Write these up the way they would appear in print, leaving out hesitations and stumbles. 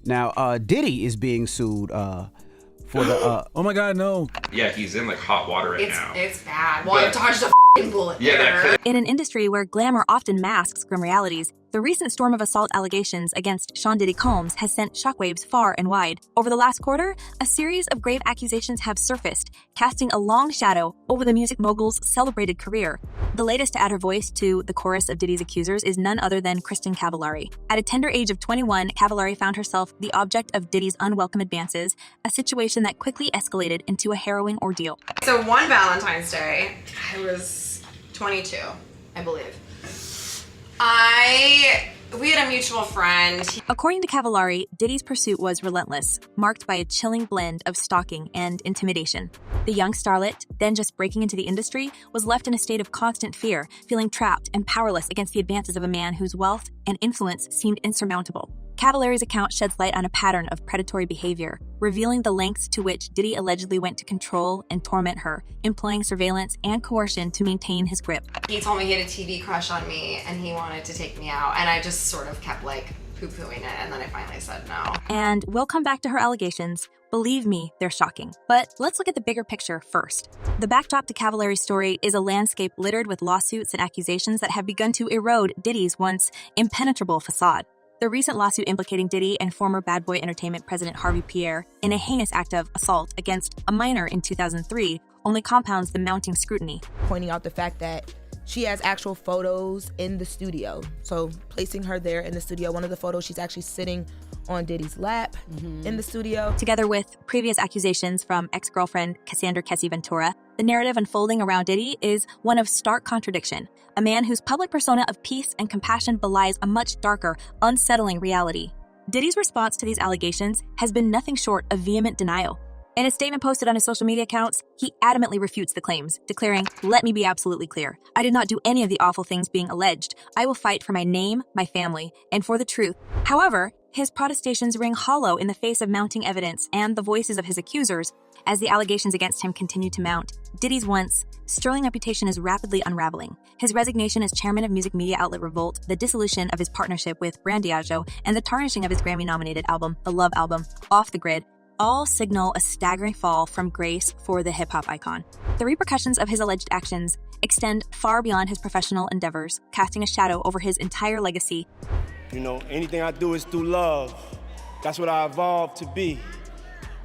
Now, Diddy is being sued for the... oh my God, no. Yeah, he's in like hot water right now. It's bad. Well, I dodged a bullet there. In an industry where glamour often masks grim realities, the recent storm of assault allegations against Sean Diddy Combs has sent shockwaves far and wide. Over the last quarter, a series of grave accusations have surfaced, casting a long shadow over the music mogul's celebrated career. The latest to add her voice to the chorus of Diddy's accusers is none other than Kristin Cavallari. At a tender age of 21, Cavallari found herself the object of Diddy's unwelcome advances, a situation that quickly escalated into a harrowing ordeal. So one Valentine's Day, I was 22, I believe. We had a mutual friend. According to Cavallari, Diddy's pursuit was relentless, marked by a chilling blend of stalking and intimidation. The young starlet, then just breaking into the industry, was left in a state of constant fear, feeling trapped and powerless against the advances of a man whose wealth and influence seemed insurmountable. Cavallari's account sheds light on a pattern of predatory behavior, revealing the lengths to which Diddy allegedly went to control and torment her, employing surveillance and coercion to maintain his grip. He told me he had a TV crush on me and he wanted to take me out, and I just sort of kept like poo-pooing it, and then I finally said no. And we'll come back to her allegations. Believe me, they're shocking. But let's look at the bigger picture first. The backdrop to Cavallari's story is a landscape littered with lawsuits and accusations that have begun to erode Diddy's once impenetrable facade. The recent lawsuit implicating Diddy and former Bad Boy Entertainment president Harvey Pierre in a heinous act of assault against a minor in 2003 only compounds the mounting scrutiny. Pointing out the fact that she has actual photos in the studio. So placing her there in the studio, one of the photos, she's actually sitting on Diddy's lap in the studio. Together with previous accusations from ex-girlfriend Cassie Ventura, the narrative unfolding around Diddy is one of stark contradiction. A man whose public persona of peace and compassion belies a much darker, unsettling reality. Diddy's response to these allegations has been nothing short of vehement denial. In a statement posted on his social media accounts, he adamantly refutes the claims, declaring, "Let me be absolutely clear. I did not do any of the awful things being alleged. I will fight for my name, my family, and for the truth." However, his protestations ring hollow in the face of mounting evidence and the voices of his accusers as the allegations against him continue to mount. Diddy's once sterling reputation is rapidly unraveling. His resignation as chairman of music media outlet Revolt, the dissolution of his partnership with Brandiajo, and the tarnishing of his Grammy-nominated album, The Love Album, Off the Grid, all signal a staggering fall from grace for the hip-hop icon. The repercussions of his alleged actions extend far beyond his professional endeavors, casting a shadow over his entire legacy. You know, anything I do is through love. That's what I evolved to be.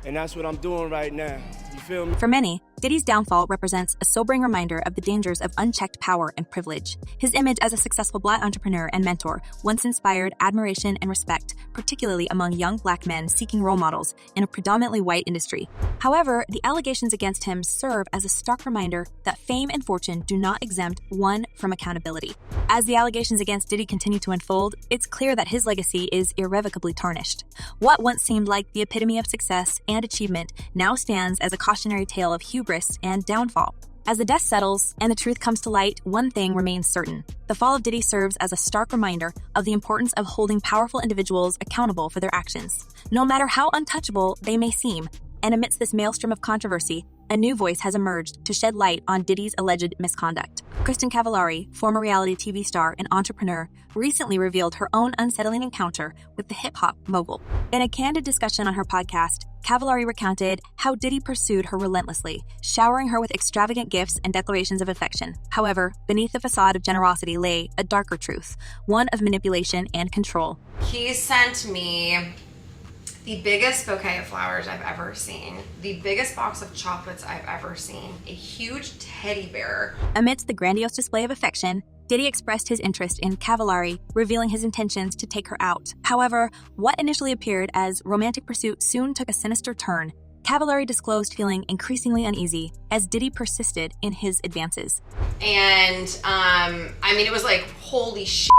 And that's what I'm doing right now. You feel me? For many, Diddy's downfall represents a sobering reminder of the dangers of unchecked power and privilege. His image as a successful Black entrepreneur and mentor once inspired admiration and respect, particularly among young Black men seeking role models in a predominantly white industry. However, the allegations against him serve as a stark reminder that fame and fortune do not exempt one from accountability. As the allegations against Diddy continue to unfold, it's clear that his legacy is irrevocably tarnished. What once seemed like the epitome of success and achievement now stands as a cautionary tale of hubris and downfall. As the dust settles and the truth comes to light, one thing remains certain. The fall of Diddy serves as a stark reminder of the importance of holding powerful individuals accountable for their actions, no matter how untouchable they may seem. And amidst this maelstrom of controversy, a new voice has emerged to shed light on Diddy's alleged misconduct. Kristin Cavallari, former reality TV star and entrepreneur, recently revealed her own unsettling encounter with the hip-hop mogul. In a candid discussion on her podcast, Cavallari recounted how Diddy pursued her relentlessly, showering her with extravagant gifts and declarations of affection. However, beneath the facade of generosity lay a darker truth, one of manipulation and control. He sent me the biggest bouquet of flowers I've ever seen, the biggest box of chocolates I've ever seen, a huge teddy bear. Amidst the grandiose display of affection, Diddy expressed his interest in Cavallari, revealing his intentions to take her out. However, what initially appeared as romantic pursuit soon took a sinister turn. Cavallari disclosed feeling increasingly uneasy as Diddy persisted in his advances. And, it was like, holy shit.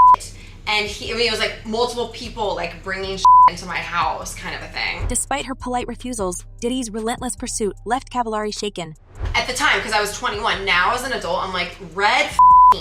And it was like multiple people like bringing shit into my house kind of a thing. Despite her polite refusals, Diddy's relentless pursuit left Cavallari shaken. At the time, because I was 21, now as an adult, I'm like, red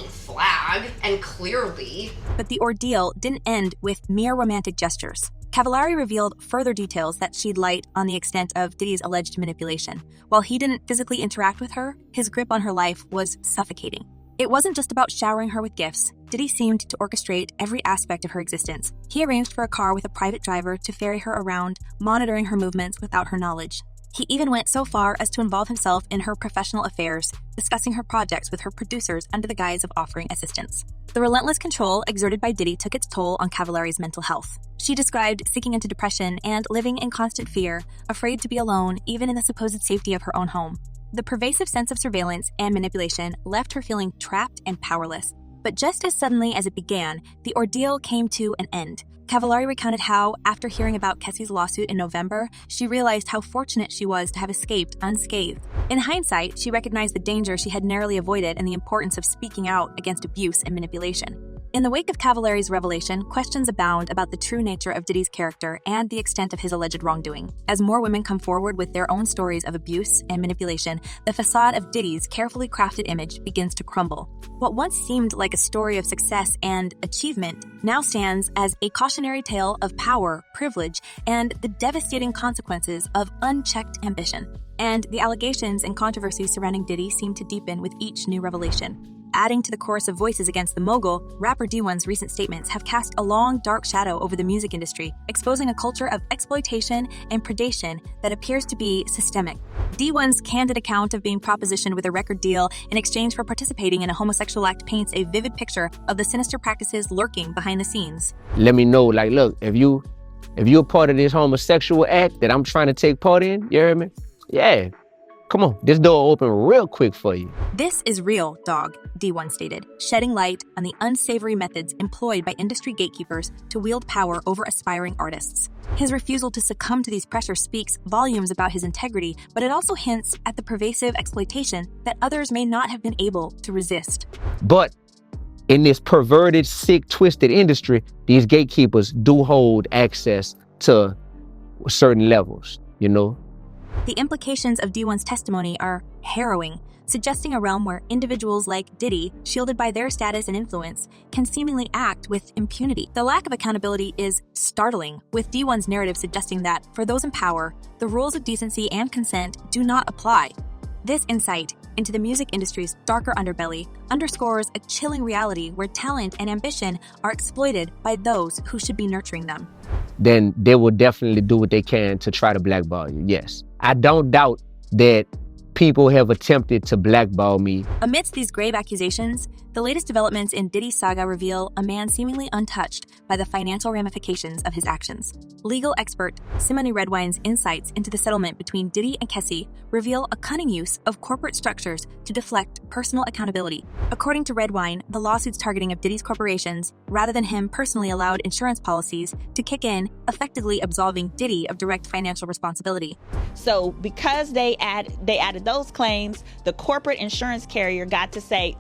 flag, and clearly. But the ordeal didn't end with mere romantic gestures. Cavallari revealed further details that shed light on the extent of Diddy's alleged manipulation. While he didn't physically interact with her, his grip on her life was suffocating. It wasn't just about showering her with gifts. Diddy seemed to orchestrate every aspect of her existence. He arranged for a car with a private driver to ferry her around, monitoring her movements without her knowledge. He even went so far as to involve himself in her professional affairs, discussing her projects with her producers under the guise of offering assistance. The relentless control exerted by Diddy took its toll on Cavallari's mental health. She described sinking into depression and living in constant fear, afraid to be alone, even in the supposed safety of her own home. The pervasive sense of surveillance and manipulation left her feeling trapped and powerless. But just as suddenly as it began, the ordeal came to an end. Cavallari recounted how, after hearing about Cassie's lawsuit in November, she realized how fortunate she was to have escaped unscathed. In hindsight, she recognized the danger she had narrowly avoided and the importance of speaking out against abuse and manipulation. In the wake of Cavallari's revelation, questions abound about the true nature of Diddy's character and the extent of his alleged wrongdoing. As more women come forward with their own stories of abuse and manipulation, the facade of Diddy's carefully crafted image begins to crumble. What once seemed like a story of success and achievement now stands as a cautionary tale of power, privilege, and the devastating consequences of unchecked ambition. And the allegations and controversies surrounding Diddy seem to deepen with each new revelation. Adding to the chorus of voices against the mogul, rapper D1's recent statements have cast a long, dark shadow over the music industry, exposing a culture of exploitation and predation that appears to be systemic. D1's candid account of being propositioned with a record deal in exchange for participating in a homosexual act paints a vivid picture of the sinister practices lurking behind the scenes. Let me know, like, look, if you're a part of this homosexual act that I'm trying to take part in, you hear me? Yeah. Come on, this door will open real quick for you. This is real, dog, D1 stated, shedding light on the unsavory methods employed by industry gatekeepers to wield power over aspiring artists. His refusal to succumb to these pressures speaks volumes about his integrity, but it also hints at the pervasive exploitation that others may not have been able to resist. But in this perverted, sick, twisted industry, these gatekeepers do hold access to certain levels, you know? The implications of D1's testimony are harrowing, suggesting a realm where individuals like Diddy, shielded by their status and influence, can seemingly act with impunity. The lack of accountability is startling, with D1's narrative suggesting that, for those in power, the rules of decency and consent do not apply. This insight into the music industry's darker underbelly underscores a chilling reality where talent and ambition are exploited by those who should be nurturing them. Then they will definitely do what they can to try to blackball you, yes. I don't doubt that people have attempted to blackball me. Amidst these grave accusations, the latest developments in Diddy's saga reveal a man seemingly untouched by the financial ramifications of his actions. Legal expert Simone Redwine's insights into the settlement between Diddy and Cassie reveal a cunning use of corporate structures to deflect personal accountability. According to Redwine, the lawsuit's targeting of Diddy's corporations, rather than him personally, allowed insurance policies to kick in, effectively absolving Diddy of direct financial responsibility. So because they added those claims, the corporate insurance carrier got to say,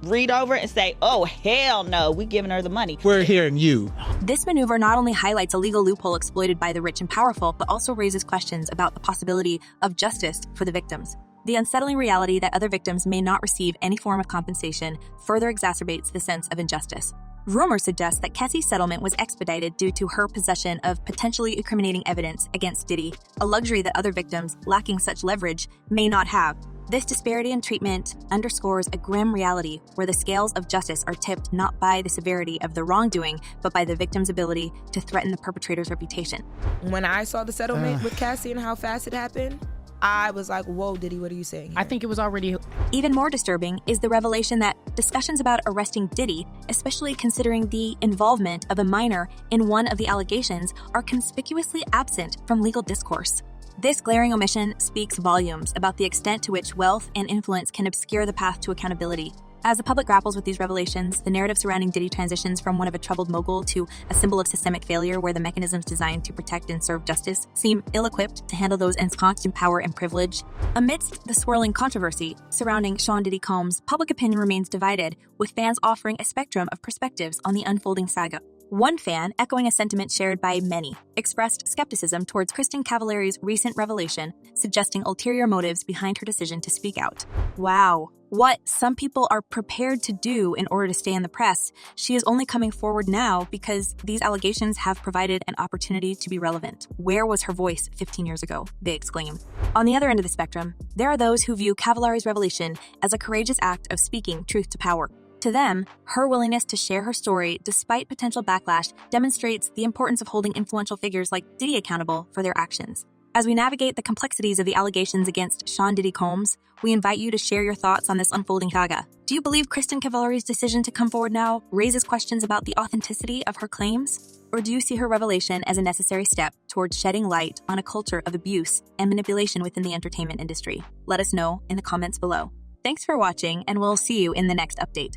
read over and say, oh, hell no, we giving her the money. We're hearing you. This maneuver not only highlights a legal loophole exploited by the rich and powerful, but also raises questions about the possibility of justice for the victims. The unsettling reality that other victims may not receive any form of compensation further exacerbates the sense of injustice. Rumors suggest that Cassie's settlement was expedited due to her possession of potentially incriminating evidence against Diddy, a luxury that other victims lacking such leverage may not have. This disparity in treatment underscores a grim reality where the scales of justice are tipped not by the severity of the wrongdoing, but by the victim's ability to threaten the perpetrator's reputation. When I saw the settlement with Cassie and how fast it happened, I was like, whoa, Diddy, what are you saying here? I think it was already... Even more disturbing is the revelation that discussions about arresting Diddy, especially considering the involvement of a minor in one of the allegations, are conspicuously absent from legal discourse. This glaring omission speaks volumes about the extent to which wealth and influence can obscure the path to accountability. As the public grapples with these revelations, the narrative surrounding Diddy transitions from one of a troubled mogul to a symbol of systemic failure where the mechanisms designed to protect and serve justice seem ill-equipped to handle those ensconced in power and privilege. Amidst the swirling controversy surrounding Sean Diddy Combs, public opinion remains divided, with fans offering a spectrum of perspectives on the unfolding saga. One fan, echoing a sentiment shared by many, expressed skepticism towards Kristin Cavallari's recent revelation, suggesting ulterior motives behind her decision to speak out. Wow. What some people are prepared to do in order to stay in the press, she is only coming forward now because these allegations have provided an opportunity to be relevant. Where was her voice 15 years ago? They exclaim. On the other end of the spectrum, there are those who view Cavallari's revelation as a courageous act of speaking truth to power. To them, her willingness to share her story despite potential backlash demonstrates the importance of holding influential figures like Diddy accountable for their actions. As we navigate the complexities of the allegations against Sean Diddy Combs, we invite you to share your thoughts on this unfolding saga. Do you believe Kristin Cavallari's decision to come forward now raises questions about the authenticity of her claims? Or do you see her revelation as a necessary step towards shedding light on a culture of abuse and manipulation within the entertainment industry? Let us know in the comments below. Thanks for watching, and we'll see you in the next update.